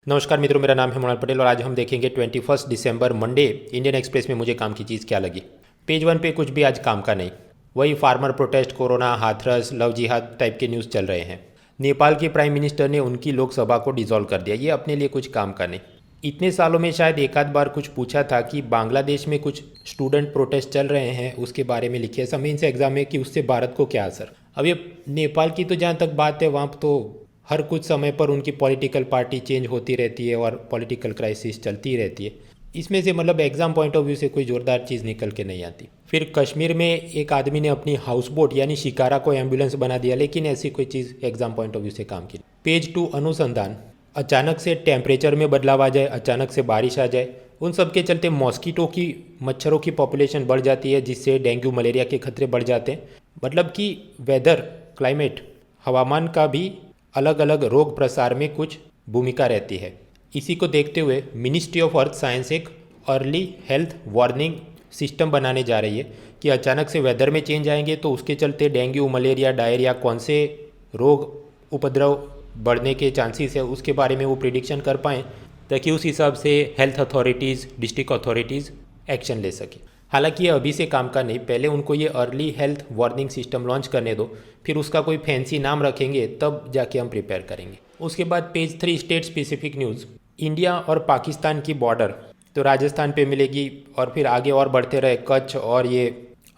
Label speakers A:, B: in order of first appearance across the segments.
A: नमस्कार मित्रों, मेरा नाम है मोनाल पटेल और आज हम देखेंगे 21 दिसंबर मंडे इंडियन एक्सप्रेस में मुझे काम की चीज़ क्या लगी। पेज 1 पे कुछ भी आज काम का नहीं, वही farmer protest, corona, Hathras, love जिहाद टाइप के न्यूज़ चल रहे हैं। नेपाल के प्राइम मिनिस्टर ने उनकी लोकसभा को डिसॉल्व कर दिया, ये अपने लिए कुछ काम का नहीं। इतने सालों में शायद एक आध बार कुछ पूछा था कि बांग्लादेश में कुछ स्टूडेंट प्रोटेस्ट चल रहे हैं, उसके बारे में लिखिए समय से एग्जाम में कि उससे भारत को क्या असर। अब ये नेपाल की तो जहाँ तक बात है, वहाँ तो हर कुछ समय पर उनकी पॉलिटिकल पार्टी चेंज होती रहती है और पॉलिटिकल क्राइसिस चलती रहती है। इसमें से मतलब एग्ज़ाम पॉइंट ऑफ व्यू से कोई ज़ोरदार चीज़ निकल के नहीं आती। फिर कश्मीर में एक आदमी ने अपनी हाउस बोट यानी शिकारा को एम्बुलेंस बना दिया, लेकिन ऐसी कोई चीज़ एग्ज़ाम पॉइंट ऑफ व्यू से काम की। पेज 2 अनुसंधान, अचानक से टेम्परेचर में बदलाव आ जाए, अचानक से बारिश आ जाए, उन सब के चलते मॉस्किटो की, मच्छरों की पॉपुलेशन बढ़ जाती है, जिससे डेंगू मलेरिया के खतरे बढ़ जाते हैं। मतलब कि वेदर, क्लाइमेट, हवामान का भी अलग अलग रोग प्रसार में कुछ भूमिका रहती है। इसी को देखते हुए मिनिस्ट्री ऑफ अर्थ साइंस एक अर्ली हेल्थ वार्निंग सिस्टम बनाने जा रही है कि अचानक से वेदर में चेंज आएंगे तो उसके चलते डेंगू, मलेरिया, डायरिया, कौन से रोग उपद्रव बढ़ने के चांसेस है, उसके बारे में वो प्रिडिक्शन कर पाएँ ताकि उस हिसाब से health authorities, district authorities action ले सकें। हालांकि ये अभी से काम का नहीं, पहले उनको ये early health warning system launch करने दो, फिर उसका कोई फैंसी नाम रखेंगे, तब जाके हम प्रिपेयर करेंगे। उसके बाद page 3 state specific news, India और पाकिस्तान की बॉर्डर तो राजस्थान पे मिलेगी और फिर आगे और बढ़ते रहे कच्छ और ये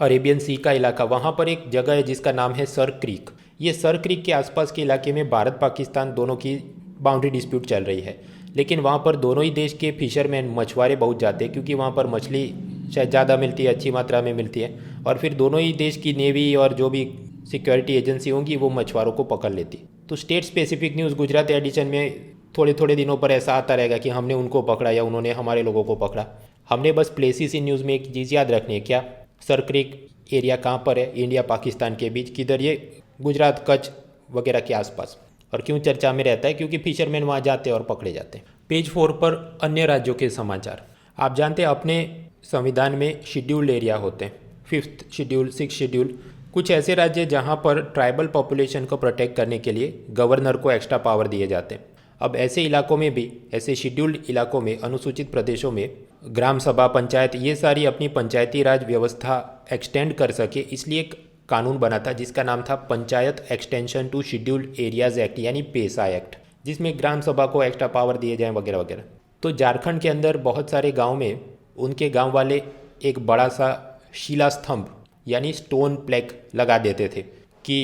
A: अरेबियन सी का इलाका, वहाँ पर एक जगह है जिसका नाम है सर क्रीक। ये सर क्रीक के आसपास के इलाके में भारत पाकिस्तान दोनों की बाउंड्री डिस्प्यूट चल रही है, लेकिन वहाँ पर दोनों ही देश के फिशरमैन, मछुआरे बहुत जाते हैं क्योंकि वहाँ पर मछली शायद ज़्यादा मिलती है, अच्छी मात्रा में मिलती है, और फिर दोनों ही देश की नेवी और जो भी सिक्योरिटी एजेंसी होंगी वो मछुआरों को पकड़ लेती। तो state specific news Gujarat edition में थोड़े थोड़े दिनों पर ऐसा आता रहेगा कि हमने उनको पकड़ा या उन्होंने हमारे लोगों को पकड़ा। हमने बस प्लेसेस इन न्यूज़ में एक चीज़ याद रखनी है, क्या सर क्रीक एरिया कहाँ पर है इंडिया पाकिस्तान के बीच, किधर, ये गुजरात, कच्छ वगैरह के आसपास। और क्यों चर्चा में रहता है, क्योंकि फिशरमैन वहाँ जाते हैं और पकड़े जाते हैं। पेज 4 पर अन्य राज्यों के समाचार। आप जानते हैं अपने संविधान में शेड्यूल्ड एरिया होते हैं, 5th शेड्यूल, 6th शेड्यूल। कुछ ऐसे राज्य जहाँ पर ट्राइबल पॉपुलेशन को प्रोटेक्ट करने के लिए गवर्नर को एक्स्ट्रा पावर दिए जाते हैं। अब ऐसे इलाकों में भी, ऐसे शेड्यूल्ड इलाकों में, अनुसूचित प्रदेशों में ग्राम सभा, पंचायत, ये सारी अपनी पंचायती राज व्यवस्था एक्सटेंड कर सके, इसलिए एक कानून बना था जिसका नाम था panchayat extension to scheduled areas act यानी पेसा एक्ट, जिसमें ग्राम सभा को एक्स्ट्रा पावर दिए जाएँ वगैरह वगैरह। तो झारखंड के अंदर बहुत सारे गाँव में उनके गांव वाले एक बड़ा सा शिला स्तंभ यानी स्टोन प्लेक लगा देते थे कि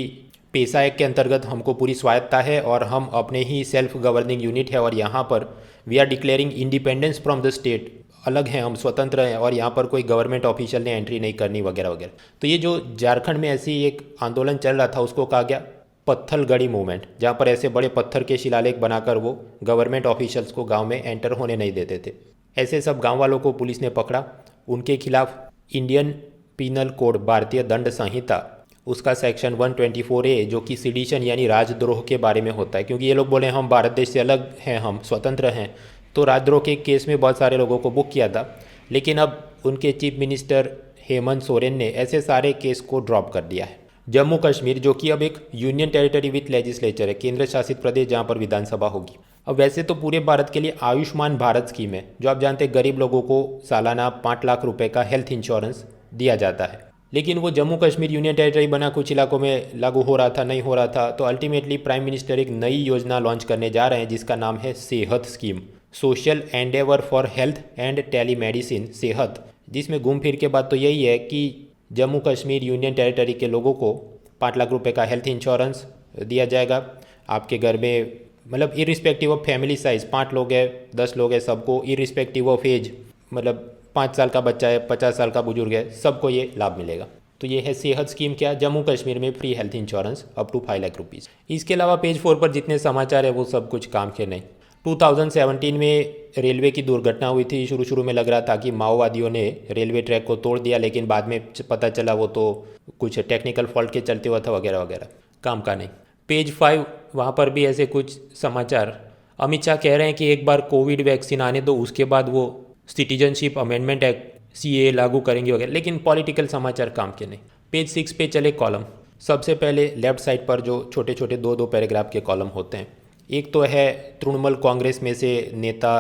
A: पेसा एक्ट के अंतर्गत हमको पूरी स्वायत्ता है और हम अपने ही सेल्फ गवर्निंग यूनिट है और यहाँ पर we are declaring independence from the state, अलग हैं हम, स्वतंत्र हैं और यहाँ पर कोई गवर्नमेंट ऑफिशियल ने एंट्री नहीं करनी वगैरह वगैरह। तो ये जो झारखंड में ऐसी एक आंदोलन चल रहा था उसको कहा गया पत्थलगड़ी मूवमेंट, जहाँ पर ऐसे बड़े पत्थर के शिलालेख बनाकर वो गवर्नमेंट ऑफिशियल्स को गाँव में एंटर होने नहीं देते थे। ऐसे सब गांव वालों को पुलिस ने पकड़ा, उनके खिलाफ इंडियन पीनल कोड, भारतीय दंड संहिता, उसका सेक्शन 124A जो कि सिडिशन यानी राजद्रोह के बारे में होता है, क्योंकि ये लोग बोले हम भारत देश से अलग हैं, हम स्वतंत्र हैं, तो राजद्रोह के केस में बहुत सारे लोगों को बुक किया था। लेकिन अब उनके चीफ मिनिस्टर हेमंत सोरेन ने ऐसे सारे केस को ड्रॉप कर दिया है। जम्मू कश्मीर जो कि अब एक यूनियन टेरिटरी विथ लेजिस्लेचर है, केंद्र शासित प्रदेश जहाँ पर विधानसभा होगी। अब वैसे तो पूरे भारत के लिए आयुष्मान भारत स्कीम है, जो आप जानते हैं गरीब लोगों को सालाना 5 लाख रुपए का हेल्थ इंश्योरेंस दिया जाता है, लेकिन वो जम्मू कश्मीर यूनियन टेरिटरी बना, कुछ इलाकों में लागू हो रहा था, नहीं हो रहा था। तो अल्टीमेटली प्राइम मिनिस्टर एक नई योजना लॉन्च करने जा रहे हैं जिसका नाम है सेहत scheme, social Endeavour for health and telemedicine, सेहत, जिसमें घूम फिर के बात तो यही है कि जम्मू कश्मीर यूनियन टेरिटरी के लोगों को 5 लाख रुपए का हेल्थ इंश्योरेंस दिया जाएगा। आपके घर में मतलब इरिस्पेक्टिव ऑफ फैमिली साइज़, 5 लोग हैं, 10 लोग हैं, सबको इरिस्पेक्टिव ऑफ एज, मतलब 5 साल का बच्चा है, 50 साल का बुजुर्ग है, सबको ये लाभ मिलेगा। तो ये है सेहत स्कीम, क्या जम्मू कश्मीर में free health insurance up to 5 lakh rupees. इसके अलावा पेज 4 पर जितने समाचार है वो सब कुछ काम के नहीं। 2017 में रेलवे की दुर्घटना हुई थी, शुरू में लग रहा था कि माओवादियों ने रेलवे ट्रैक को तोड़ दिया, लेकिन बाद में पता चला वो तो कुछ टेक्निकल फॉल्ट के चलते हुआ था वगैरह वगैरह, काम का नहीं। पेज 5, वहाँ पर भी ऐसे कुछ समाचार। अमित शाह कह रहे हैं कि एक बार कोविड वैक्सीन आने दो, उसके बाद वो सिटीजनशिप अमेंडमेंट एक्ट CAA लागू करेंगे वगैरह, लेकिन पॉलिटिकल समाचार काम के नहीं। पेज 6 पे चले कॉलम। सबसे पहले लेफ्ट साइड पर जो छोटे छोटे 2-2 पैराग्राफ के कॉलम होते हैं, एक तो है तृणमूल कांग्रेस में से नेता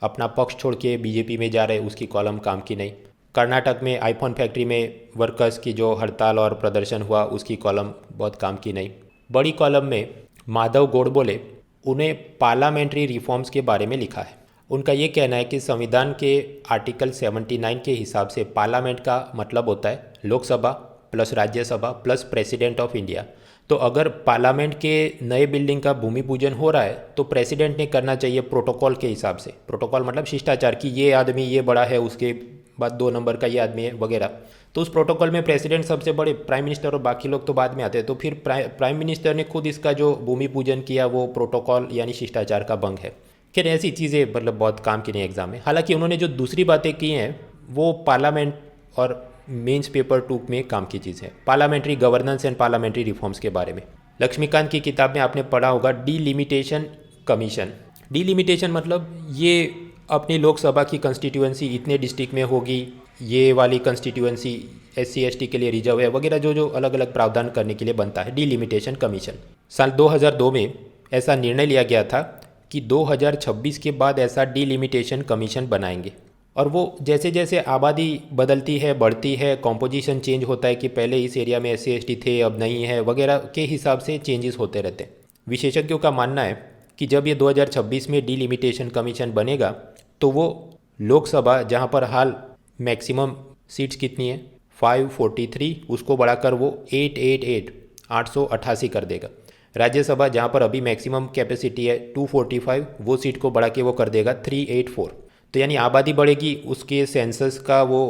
A: अपना पक्ष छोड़ के बीजेपी में जा रहे, उसकी कॉलम काम की नहीं। कर्नाटक में आईफोन फैक्ट्री में वर्कर्स की जो हड़ताल और प्रदर्शन हुआ, उसकी कॉलम बहुत काम की नहीं। बड़ी कॉलम में माधव गोडबोले, उन्हें पार्लियामेंट्री रिफॉर्म्स के बारे में लिखा है। उनका ये कहना है कि संविधान के आर्टिकल 79 के हिसाब से पार्लियामेंट का मतलब होता है Lok Sabha plus Rajya Sabha plus president of India. तो अगर पार्लियामेंट के नए बिल्डिंग का भूमि पूजन हो रहा है तो प्रेसिडेंट ने करना चाहिए प्रोटोकॉल के हिसाब से। प्रोटोकॉल मतलब शिष्टाचार की ये आदमी ये बड़ा है, उसके बाद 2 नंबर का ये आदमी है वगैरह। तो उस प्रोटोकॉल में प्रेसिडेंट सबसे बड़े, प्राइम मिनिस्टर और बाकी लोग तो बाद में आते हैं। तो फिर प्राइम मिनिस्टर ने खुद इसका जो भूमि पूजन किया वो प्रोटोकॉल यानी शिष्टाचार का भंग है। खैर ऐसी चीज़ें मतलब बहुत काम की नहीं एग्जाम में। हालांकि उन्होंने जो दूसरी बातें की हैं वो पार्लियामेंट और मेंस पेपर 2 में काम की चीज़ है, parliamentary governance and parliamentary reforms के बारे में। लक्ष्मीकांत की किताब में आपने पढ़ा होगा डीलिमिटेशन कमीशन। डीलिमिटेशन मतलब ये अपनी लोकसभा की कंस्टिट्यूएंसी इतने डिस्ट्रिक्ट में होगी, ये वाली कंस्टिट्यूएंसी SC ST के लिए रिजर्व है वगैरह, जो जो अलग अलग प्रावधान करने के लिए बनता है डीलिमिटेशन कमीशन। साल 2002 में ऐसा निर्णय लिया गया था कि 2026 के बाद ऐसा डीलिमिटेशन कमीशन बनाएंगे। और वो जैसे जैसे आबादी बदलती है, बढ़ती है, कॉम्पोजिशन चेंज होता है कि पहले इस एरिया में SC ST थे अब नहीं है वगैरह के हिसाब से चेंजेस होते रहते हैं। विशेषज्ञों का मानना है कि जब ये 2026 में डीलिमिटेशन कमीशन बनेगा तो वो लोकसभा जहाँ पर हाल मैक्सिमम सीट्स कितनी है 543, उसको बढ़ाकर वो 888 कर देगा। राज्यसभा जहाँ पर अभी मैक्सिमम कैपेसिटी है 245, वो सीट को बढ़ा के वो कर देगा 384। तो यानी आबादी बढ़ेगी, उसके सेंसस का वो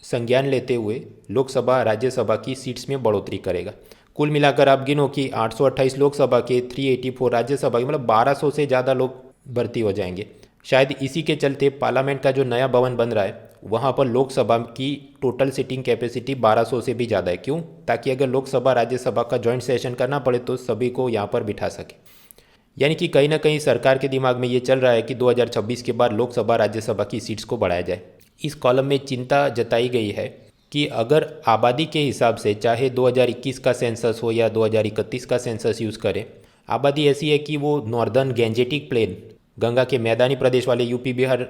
A: संज्ञान लेते हुए लोकसभा राज्यसभा की सीट्स में बढ़ोतरी करेगा। कुल मिलाकर आप गिनो कि 828 लोकसभा के 384 राज्यसभा के, मतलब 1200 से ज़्यादा लोग भर्ती हो जाएंगे। शायद इसी के चलते पार्लियामेंट का जो नया भवन बन रहा है वहाँ पर लोकसभा की टोटल सीटिंग कैपेसिटी 1200 से भी ज़्यादा है। क्यों? ताकि अगर लोकसभा राज्यसभा का जॉइंट सेशन करना पड़े तो सभी को यहाँ पर बिठा सके। यानी कि कहीं ना कहीं सरकार के दिमाग में ये चल रहा है कि 2026 के बाद लोकसभा राज्यसभा की सीट्स को बढ़ाया जाए। इस कॉलम में चिंता जताई गई है कि अगर आबादी के हिसाब से चाहे 2021 का सेंसस हो या 2031 का सेंसस यूज़ करें, आबादी ऐसी है कि वो नॉर्दर्न गैंजेटिक प्लेन, गंगा के मैदानी प्रदेश वाले यूपी बिहार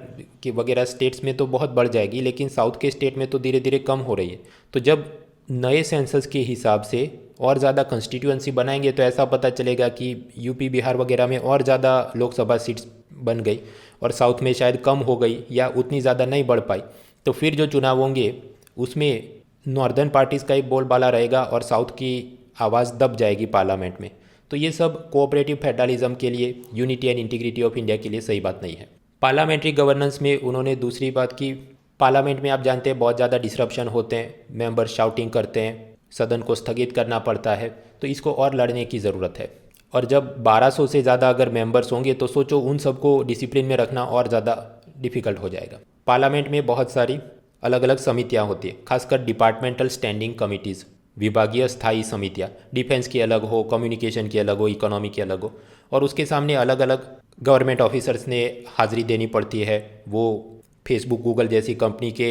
A: के वगैरह स्टेट्स में तो बहुत बढ़ जाएगी, लेकिन साउथ के स्टेट में तो धीरे धीरे कम हो रही है। तो जब नए सेंसस के हिसाब से और ज़्यादा कंस्टिट्यूएंसी बनाएंगे तो ऐसा पता चलेगा कि यूपी बिहार वगैरह में और ज़्यादा लोकसभा सीट्स बन गई और साउथ में शायद कम हो गई या उतनी ज़्यादा नहीं बढ़ पाई। तो फिर जो चुनाव होंगे उसमें नॉर्दर्न पार्टीज़ का ही बोलबाला रहेगा और साउथ की आवाज़ दब जाएगी पार्लियामेंट में। तो ये सब कोऑपरेटिव फेडरलिज्म के लिए, unity and integrity of India के लिए सही बात नहीं है। पार्लियामेंट्री गवर्नेंस में उन्होंने दूसरी बात की, पार्लियामेंट में आप जानते हैं बहुत ज़्यादा डिसरप्शन होते हैं, मेंबर शाउटिंग करते हैं, सदन को स्थगित करना पड़ता है, तो इसको और लड़ने की ज़रूरत है। और जब 1200 से ज़्यादा अगर मेंबर्स होंगे तो सोचो उन सबको डिसिप्लिन में रखना और ज़्यादा डिफ़िकल्ट हो जाएगा। पार्लियामेंट में बहुत सारी अलग अलग समितियाँ होती हैं, खासकर डिपार्टमेंटल स्टैंडिंग कमिटीज़, विभागीय स्थायी समितियाँ, डिफेंस की अलग हो, कम्युनिकेशन की अलग हो, इकोनॉमी की अलग हो, और उसके सामने अलग अलग गवर्नमेंट ऑफिसर्स ने हाज़िरी देनी पड़ती है। वो फेसबुक गूगल जैसी कंपनी के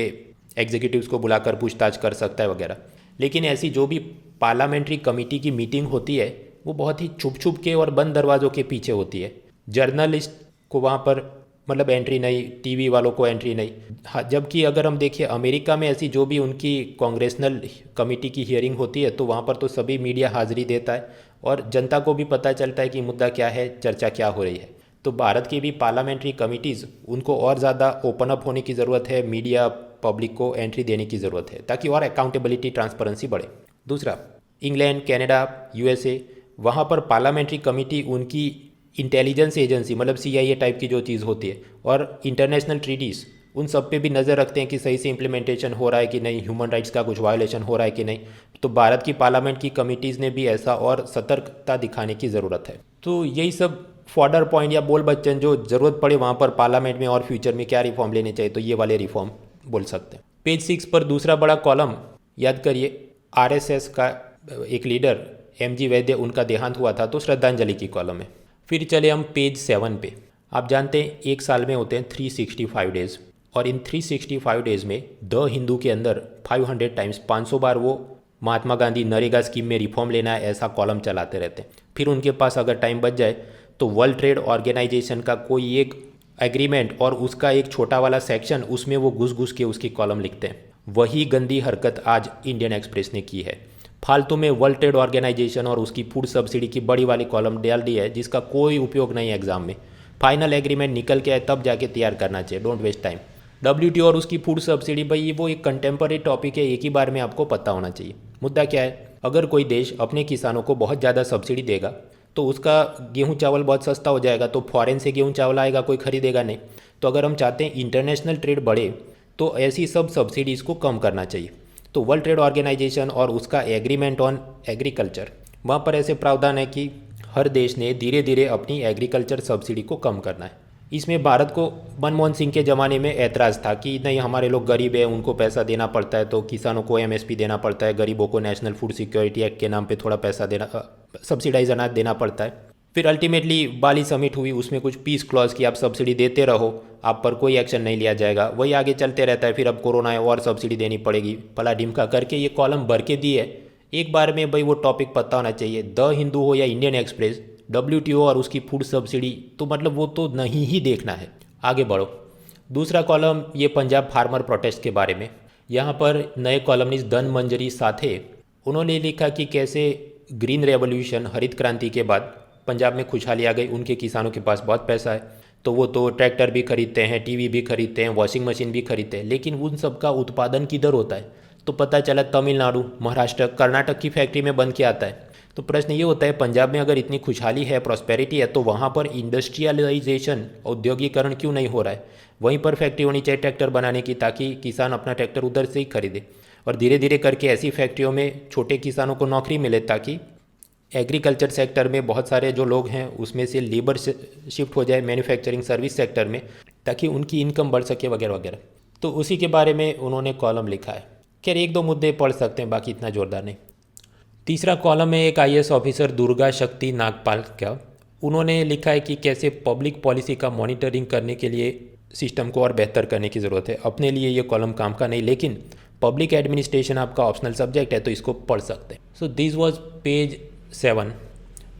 A: एग्जीक्यूटिव्स को बुलाकर पूछताछ कर सकता है वगैरह। लेकिन ऐसी जो भी पार्लियामेंट्री कमेटी की मीटिंग होती है वो बहुत ही छुप छुप के और बंद दरवाज़ों के पीछे होती है। जर्नलिस्ट को वहाँ पर मतलब एंट्री नहीं, टीवी वालों को एंट्री नहीं। हाँ, जबकि अगर हम देखिए अमेरिका में ऐसी जो भी उनकी कांग्रेसनल कमेटी की हियरिंग होती है तो वहाँ पर तो सभी मीडिया हाज़िरी देता है और जनता को भी पता चलता है कि मुद्दा क्या है, चर्चा क्या हो रही है। तो भारत की भी पार्लियामेंट्री कमिटीज़, उनको और ज़्यादा ओपन अप होने की ज़रूरत है, मीडिया पब्लिक को एंट्री देने की ज़रूरत है ताकि और अकाउंटेबिलिटी, ट्रांसपेरेंसी बढ़े। दूसरा, इंग्लैंड, कनाडा, USA, वहाँ पर पार्लियामेंट्री कमेटी उनकी इंटेलिजेंस एजेंसी मतलब CIA टाइप की जो चीज़ होती है और इंटरनेशनल ट्रीटीज़, उन सब पे भी नज़र रखते हैं कि सही से इम्प्लीमेंटेशन हो रहा है कि नहीं, ह्यूमन राइट्स का कुछ वायोलेशन हो रहा है कि नहीं। तो भारत की पार्लियामेंट की कमिटीज़ ने भी ऐसा और सतर्कता दिखाने की ज़रूरत है। तो यही सब फॉर्डर पॉइंट या बोल बच्चन जो ज़रूरत पड़े वहाँ पर पार्लियामेंट में और फ्यूचर में क्या रिफॉर्म लेने चाहिए, तो ये वाले रिफॉर्म बोल सकते हैं। पेज 6 पर दूसरा बड़ा कॉलम याद करिए, RSS का एक लीडर MG वैद्य, उनका देहांत हुआ था तो श्रद्धांजलि की कॉलम है। फिर चले हम पेज 7 पे। आप जानते हैं एक साल में होते हैं 365 डेज़ और इन 365 डेज़ में द हिंदू के अंदर 500 टाइम्स, 500 बार वो महात्मा गांधी नरेगा स्कीम में रिफॉर्म लेना है ऐसा कॉलम चलाते रहते हैं। फिर उनके पास अगर टाइम बच जाए तो वर्ल्ड ट्रेड ऑर्गेनाइजेशन का कोई एक एग्रीमेंट और उसका एक छोटा वाला सेक्शन, उसमें वो घुस घुस के उसकी कॉलम लिखते हैं। वही गंदी हरकत आज इंडियन एक्सप्रेस ने की है। फालतू में वर्ल्ड ट्रेड ऑर्गेनाइजेशन और उसकी फूड सब्सिडी की बड़ी वाली कॉलम डाल दी है, जिसका कोई उपयोग नहीं है एग्जाम में। फाइनल एग्रीमेंट निकल के आए तब जाके तैयार करना चाहिए, डोंट वेस्ट टाइम। WTO और उसकी फूड सब्सिडी, भाई वो एक कंटेम्पररी टॉपिक है, एक ही बार में आपको पता होना चाहिए। मुद्दा क्या है, अगर कोई देश अपने किसानों को बहुत ज़्यादा सब्सिडी देगा तो उसका गेहूं चावल बहुत सस्ता हो जाएगा, तो फॉरेन से गेहूं चावल आएगा, कोई खरीदेगा नहीं। तो अगर हम चाहते हैं इंटरनेशनल ट्रेड बढ़े तो ऐसी सब सब्सिडीज़ को कम करना चाहिए। तो वर्ल्ड ट्रेड ऑर्गेनाइजेशन और उसका एग्रीमेंट ऑन एग्रीकल्चर, वहाँ पर ऐसे प्रावधान है कि हर देश ने धीरे धीरे अपनी एग्रीकल्चर सब्सिडी को कम करना है। इसमें भारत को मनमोहन सिंह के ज़माने में ऐतराज़ था कि नहीं, हमारे लोग गरीब हैं, उनको पैसा देना पड़ता है, तो किसानों को MSP देना पड़ता है, गरीबों को नेशनल फूड सिक्योरिटी एक्ट के नाम पे थोड़ा पैसा देना, सब्सिडाइज अनाज देना पड़ता है। फिर अल्टीमेटली बाली समिट हुई, उसमें कुछ पीस क्लॉज की आप सब्सिडी देते रहो, आप पर कोई एक्शन नहीं लिया जाएगा, वही आगे चलते रहता है। फिर अब कोरोना है और सब्सिडी देनी पड़ेगी, पला ढिमका करके ये कॉलम भर के दी है। एक बार में भाई वो टॉपिक पता होना चाहिए। द हिंदू हो या इंडियन एक्सप्रेस, WTO और उसकी फूड सब्सिडी, तो मतलब वो तो नहीं ही देखना है। आगे बढ़ो। दूसरा कॉलम ये पंजाब फार्मर प्रोटेस्ट के बारे में। यहाँ पर नए कॉलमनिस्ट धनमंजरी साथे, उन्होंने लिखा कि कैसे ग्रीन रेवोल्यूशन, हरित क्रांति के बाद पंजाब में खुशहाली आ गई, उनके किसानों के पास बहुत पैसा है, तो वो तो ट्रैक्टर भी खरीदते हैं, टीवी भी खरीदते हैं, वॉशिंग मशीन भी खरीदते हैं, लेकिन उन सब का उत्पादन किधर होता है? तो पता चला तमिलनाडु, महाराष्ट्र, कर्नाटक की फैक्ट्री में बन के आता है। तो प्रश्न ये होता है, पंजाब में अगर इतनी खुशहाली है, प्रॉस्पेरिटी है, तो वहाँ पर इंडस्ट्रियलाइजेशन, औद्योगिकरण क्यों नहीं हो रहा है? वहीं पर फैक्ट्री होनी चाहिए ट्रैक्टर बनाने की, ताकि किसान अपना ट्रैक्टर उधर से ही खरीदे। और धीरे धीरे करके ऐसी फैक्ट्रियों में छोटे किसानों को नौकरी मिले, ताकि एग्रीकल्चर सेक्टर में बहुत सारे जो लोग हैं उसमें से लेबर शिफ्ट हो जाए मैन्युफैक्चरिंग सर्विस सेक्टर में, ताकि उनकी इनकम बढ़ सके वगैरह वगैरह। तो उसी के बारे में उन्होंने कॉलम लिखा है। खैर एक दो मुद्दे पढ़ सकते हैं, बाकी इतना जोरदार नहीं। तीसरा कॉलम है एक IAS ऑफिसर दुर्गा शक्ति नागपाल का। उन्होंने लिखा है कि कैसे पब्लिक पॉलिसी का मॉनिटरिंग करने के लिए सिस्टम को और बेहतर करने की ज़रूरत है। अपने लिए ये कॉलम काम का नहीं, लेकिन पब्लिक एडमिनिस्ट्रेशन आपका ऑप्शनल सब्जेक्ट है तो इसको पढ़ सकते हैं। So this was page 7।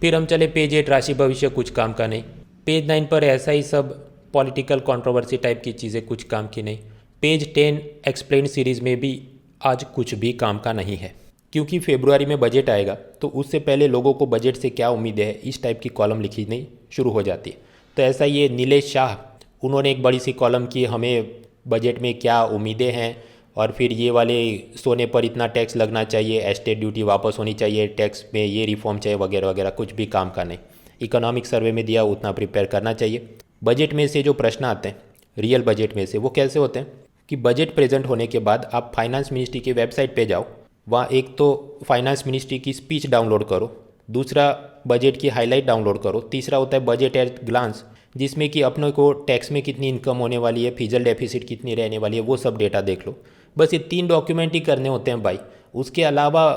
A: फिर हम चले पेज 8, राशि भविष्य कुछ काम का नहीं। पेज 9 पर ऐसा ही सब पॉलिटिकल कंट्रोवर्सी टाइप की चीज़ें कुछ काम की नहीं। पेज 10 एक्सप्लेन सीरीज़ में भी आज कुछ भी काम का नहीं है, क्योंकि फरवरी में बजट आएगा, तो उससे पहले लोगों को बजट से क्या उम्मीदें है, इस टाइप की कॉलम लिखनी शुरू हो जाती है। तो ऐसा ये नीलेश शाह, उन्होंने एक बड़ी सी कॉलम की, हमें बजट में क्या उम्मीदें हैं, और फिर ये वाले सोने पर इतना टैक्स लगना चाहिए, एस्टेट ड्यूटी वापस होनी चाहिए, टैक्स में ये रिफॉर्म चाहिए वगैरह वगैरह, कुछ भी काम का नहीं। इकोनॉमिक सर्वे में दिया उतना प्रिपेयर करना चाहिए। बजट में से जो प्रश्न आते हैं, रियल बजट में से, वो कैसे होते हैं कि बजट प्रेजेंट होने के बाद आप फाइनेंस मिनिस्ट्री की वेबसाइट पे जाओ, वहाँ एक तो फाइनेंस मिनिस्ट्री की स्पीच डाउनलोड करो, दूसरा बजट की हाईलाइट डाउनलोड करो, तीसरा होता है बजट एट ग्लांस, जिसमें कि अपने को टैक्स में कितनी इनकम होने वाली है, फिजल डेफिसिट कितनी रहने वाली है, वो सब डेटा देख लो। बस ये 3 डॉक्यूमेंट ही करने होते हैं भाई। उसके अलावा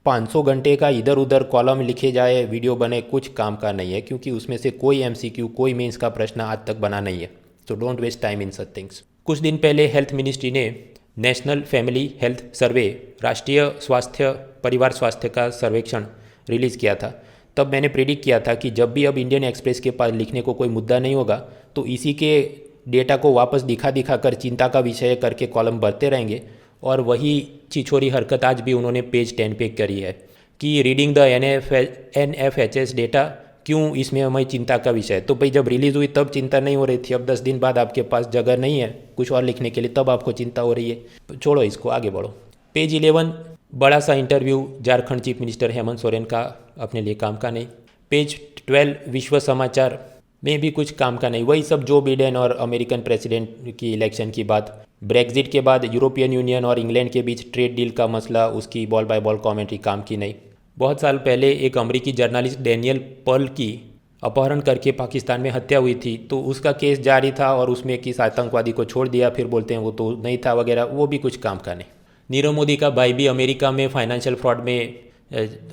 A: 500 घंटे का इधर उधर कॉलम लिखे जाए, वीडियो बने, कुछ काम का नहीं है, क्योंकि उसमें से कोई MCQ, कोई मेंस का प्रश्न आज तक बना नहीं है। तो don't waste time in such things. कुछ दिन पहले हेल्थ मिनिस्ट्री ने नेशनल फैमिली हेल्थ सर्वे, राष्ट्रीय स्वास्थ्य परिवार स्वास्थ्य का सर्वेक्षण रिलीज़ किया था। तब मैंने प्रेडिक्ट किया था कि जब भी अब इंडियन एक्सप्रेस के पास लिखने को कोई मुद्दा नहीं होगा, तो इसी के डेटा को वापस दिखा दिखा कर चिंता का विषय करके कॉलम भरते रहेंगे। और वही छिछोरी हरकत आज भी उन्होंने पेज 10 पे करी है कि रीडिंग द NFHS डेटा, क्यों इसमें हमें चिंता का विषय है। तो भाई जब रिलीज़ हुई तब चिंता नहीं हो रही थी, अब 10 दिन बाद आपके पास जगह नहीं है कुछ और लिखने के लिए, तब आपको चिंता हो रही है। तो छोड़ो इसको, आगे बढ़ो। पेज 11 बड़ा सा interview Jharkhand chief minister Hemant Soren का, अपने लिए काम का नहीं। पेज 12 विश्व समाचार में भी कुछ काम का नहीं, वही सब जो बिडेन और अमेरिकन प्रेसिडेंट की इलेक्शन की बात, ब्रेक्जिट के बाद यूरोपियन यूनियन और इंग्लैंड के बीच ट्रेड डील का मसला, उसकी बॉल बाय बॉल कॉमेंट्री काम की नहीं। बहुत साल पहले एक अमेरिकी जर्नलिस्ट डैनियल पर्ल की अपहरण करके पाकिस्तान में हत्या हुई थी, तो उसका केस जारी था और उसमें किस आतंकवादी को छोड़ दिया, फिर बोलते हैं वो तो नहीं था वगैरह, वो भी कुछ काम का नहीं। नीरव मोदी का भाई भी अमेरिका में फाइनेंशियल फ्रॉड में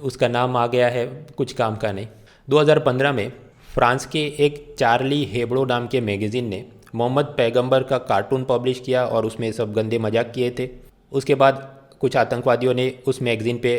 A: उसका नाम आ गया है, कुछ काम का नहीं। 2015 में फ्रांस के एक चार्ली हेब्डो नाम के मैगज़ीन ने मोहम्मद पैगंबर का कार्टून पब्लिश किया और उसमें सब गंदे मजाक किए थे। उसके बाद कुछ आतंकवादियों ने उस मैगज़ीन पे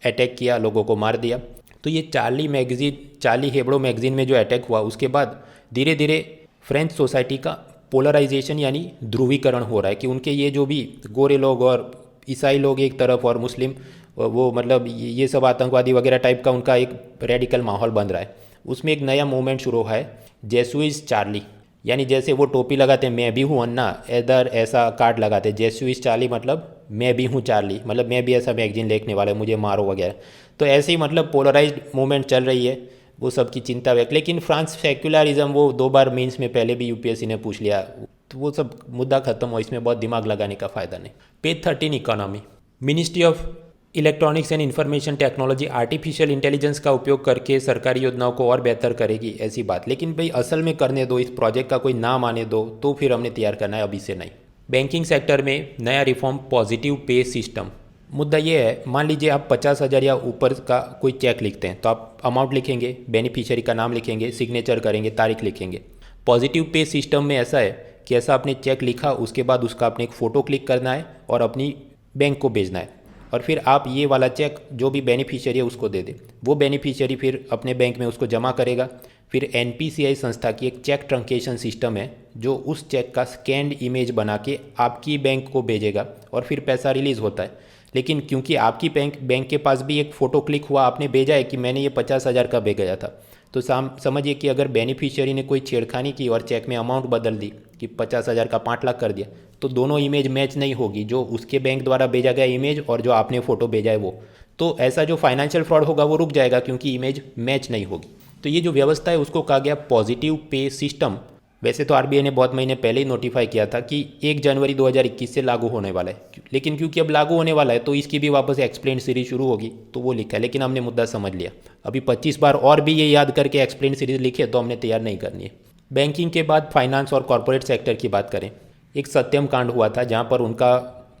A: अटैक किया, लोगों को मार दिया। तो ये चार्ली हेब्डो मैगजीन में जो अटैक हुआ उसके बाद धीरे धीरे फ्रेंच सोसाइटी का पोलराइजेशन यानी ध्रुवीकरण हो रहा है कि उनके ये जो भी गोरे लोग और ईसाई लोग एक तरफ और मुस्लिम वो मतलब ये सब आतंकवादी वगैरह टाइप का उनका एक रेडिकल माहौल बन रहा है। उसमें एक नया मूवमेंट शुरू हुआ है जेसुइस चार्ली, यानी जैसे वो टोपी लगाते हैं मैं भी हूँ अन्ना, इधर ऐसा कार्ड लगाते हैं जेसुइस चार्ली मतलब मैं भी हूँ चार्ली, मतलब मैं भी ऐसा मैगजीन लिखने वाला मुझे मारो वगैरह। तो ऐसे ही मतलब पोलराइज्ड मूवमेंट चल रही है, वो सबकी चिंता व्यक्त। लेकिन फ्रांस सेक्युलरिज्म वो 2 बार मेंस में पहले भी यूपीएससी ने पूछ लिया, तो वो सब मुद्दा खत्म हो, इसमें बहुत दिमाग लगाने का फ़ायदा नहीं। Page 13 economy. Ministry of electronics and information technology artificial intelligence का उपयोग करके सरकारी योजनाओं को और बेहतर करेगी, ऐसी बात। लेकिन भाई असल में करने दो, इस प्रोजेक्ट का कोई नाम आने दो तो फिर हमने तैयार करना है, अभी से नहीं। बैंकिंग सेक्टर में नया रिफॉर्म पॉजिटिव पे सिस्टम। मुद्दा ये है, मान लीजिए आप 50,000 या ऊपर का कोई चेक लिखते हैं तो आप अमाउंट लिखेंगे, बेनिफिशियरी का नाम लिखेंगे, सिग्नेचर करेंगे, तारीख लिखेंगे। पॉजिटिव पे सिस्टम में ऐसा है कि ऐसा आपने चेक लिखा, उसके बाद उसका आपने एक फ़ोटो क्लिक करना है और अपनी बैंक को भेजना है, और फिर आप ये वाला चेक जो भी बेनिफिशियरी है उसको दे दें। वो बेनिफिशियरी फिर अपने बैंक में उसको जमा करेगा। फिर एनपीसीआई संस्था की एक चेक ट्रंकेशन सिस्टम है जो उस चेक का स्कैन्ड इमेज बना के आपकी बैंक को भेजेगा और फिर पैसा रिलीज़ होता है। लेकिन क्योंकि आपकी बैंक के पास भी एक फ़ोटो क्लिक हुआ, आपने भेजा है कि मैंने ये 50,000 का भेजा था, तो समझिए कि अगर बेनिफिशियरी ने कोई छेड़खानी की और चेक में अमाउंट बदल दी कि 50,000 का 5 लाख कर दिया, तो दोनों इमेज मैच नहीं होगी, जो उसके बैंक द्वारा भेजा गया इमेज और जो आपने फ़ोटो भेजा है वो। तो ऐसा जो फाइनेंशियल फ्रॉड होगा वो रुक जाएगा क्योंकि इमेज मैच नहीं होगी। तो ये जो व्यवस्था है उसको कहा गया पॉजिटिव पे सिस्टम। वैसे तो आरबीआई ने बहुत महीने पहले ही नोटिफाई किया था कि 1 जनवरी 2021 से लागू होने वाला है, लेकिन क्योंकि अब लागू होने वाला है तो इसकी भी वापस एक्सप्लेन सीरीज शुरू होगी, तो वो लिखा है। लेकिन हमने मुद्दा समझ लिया, अभी 25 बार और भी ये याद करके एक्सप्लेन सीरीज लिखे तो हमने तैयार नहीं करनी है। बैंकिंग के बाद फाइनेंस और कॉरपोरेट सेक्टर की बात करें। एक सत्यम कांड हुआ था जहाँ पर उनका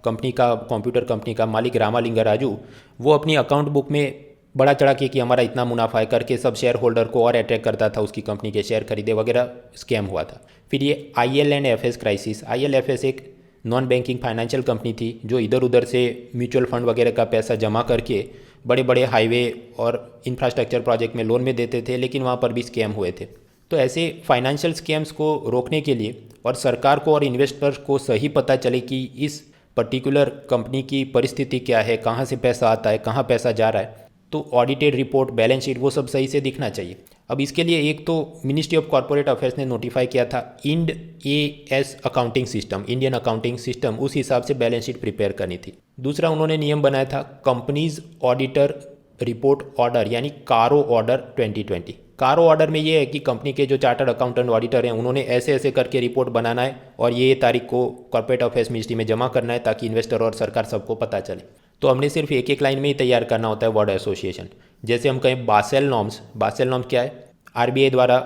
A: कंप्यूटर कंपनी का मालिक रामालिंगा राजू, वो अपनी अकाउंट बुक में बड़ा चढ़ा के कि हमारा इतना मुनाफा है करके सब शेयर होल्डर को और अट्रैक्ट करता था, उसकी कंपनी के शेयर खरीदे वगैरह, स्कैम हुआ था। फिर ये IL&FS क्राइसिस। IL&FS एक नॉन बैंकिंग फाइनेंशियल कंपनी थी जो इधर उधर से म्यूचुअल फंड वगैरह का पैसा जमा करके बड़े बड़े हाईवे और इंफ्रास्ट्रक्चर प्रोजेक्ट में लोन में देते थे, लेकिन वहाँ पर भी स्कैम हुए थे। तो ऐसे फाइनेंशियल स्कैम्स को रोकने के लिए और सरकार को और इन्वेस्टर्स को सही पता चले कि इस पर्टिकुलर कंपनी की परिस्थिति क्या है, कहाँ से पैसा आता है, कहाँ पैसा जा रहा है, तो ऑडिटेड रिपोर्ट, बैलेंस शीट वो सब सही से दिखना चाहिए। अब इसके लिए एक तो मिनिस्ट्री ऑफ कॉर्पोरेट अफेयर्स ने नोटिफाई किया था Ind AS accounting system, Indian accounting system, उस हिसाब से बैलेंस शीट प्रिपेयर करनी थी। दूसरा उन्होंने नियम बनाया था कंपनीज ऑडिटर रिपोर्ट ऑर्डर, यानी कारो ऑर्डर 2020। कारो ऑर्डर में ये है कि कंपनी के जो चार्टर्ड अकाउंटेंट ऑडिटर हैं उन्होंने ऐसे ऐसे करके रिपोर्ट बनाना है और ये तारीख को कॉर्पोरेट अफेयर्स मिनिस्ट्री में जमा करना है ताकि इन्वेस्टर और सरकार सबको पता चले। तो हमने सिर्फ एक लाइन में ही तैयार करना होता है वर्ड एसोसिएशन। जैसे हम कहें बासेल नॉर्म्स क्या है, आरबीआई द्वारा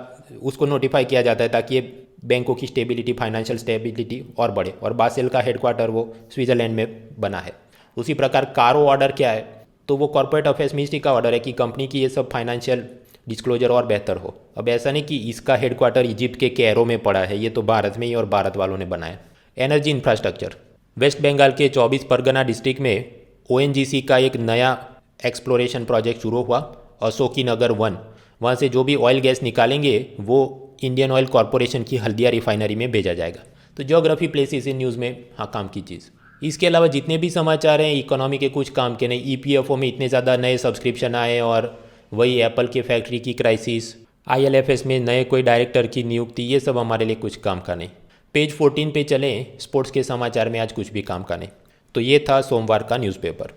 A: उसको नोटिफाई किया जाता है ताकि ये बैंकों की स्टेबिलिटी, फाइनेंशियल स्टेबिलिटी और बढ़े, और बासेल का हेडक्वार्टर वो स्विट्ज़रलैंड में बना है। उसी प्रकार कारो ऑर्डर क्या है, तो वो कॉर्पोरेट अफेयर्स मिनिस्ट्री का ऑर्डर है कि कंपनी की ये सब फाइनेंशियल डिस्क्लोजर और बेहतर हो। अब ऐसा नहीं कि इसका हेडक्वार्टर इजिप्ट के कैरो में पड़ा है, ये तो भारत में ही और भारत वालों ने बनाया। Energy infrastructure. वेस्ट बंगाल के 24 परगना डिस्ट्रिक्ट में ONGC का एक नया एक्सप्लोरेशन प्रोजेक्ट शुरू हुआ, अशोकी नगर 1। वहाँ से जो भी ऑयल गैस निकालेंगे वो इंडियन ऑयल कॉरपोरेशन की हल्दिया रिफाइनरी में भेजा जाएगा। तो ज्योग्राफी प्लेसेस इन न्यूज़ में हाँ काम की चीज़। इसके अलावा जितने भी समाचार हैं इकोनॉमी के कुछ काम के नहीं। EPFO में इतने ज़्यादा नए सब्सक्रिप्शन आए, और वही एप्पल के फैक्ट्री की क्राइसिस, IL&FS में नए कोई डायरेक्टर की नियुक्ति, ये सब हमारे लिए कुछ काम का नहीं। पेज 14 पे चलें, स्पोर्ट्स के समाचार में आज कुछ भी काम का नहीं। तो ये था सोमवार का न्यूज़पेपर।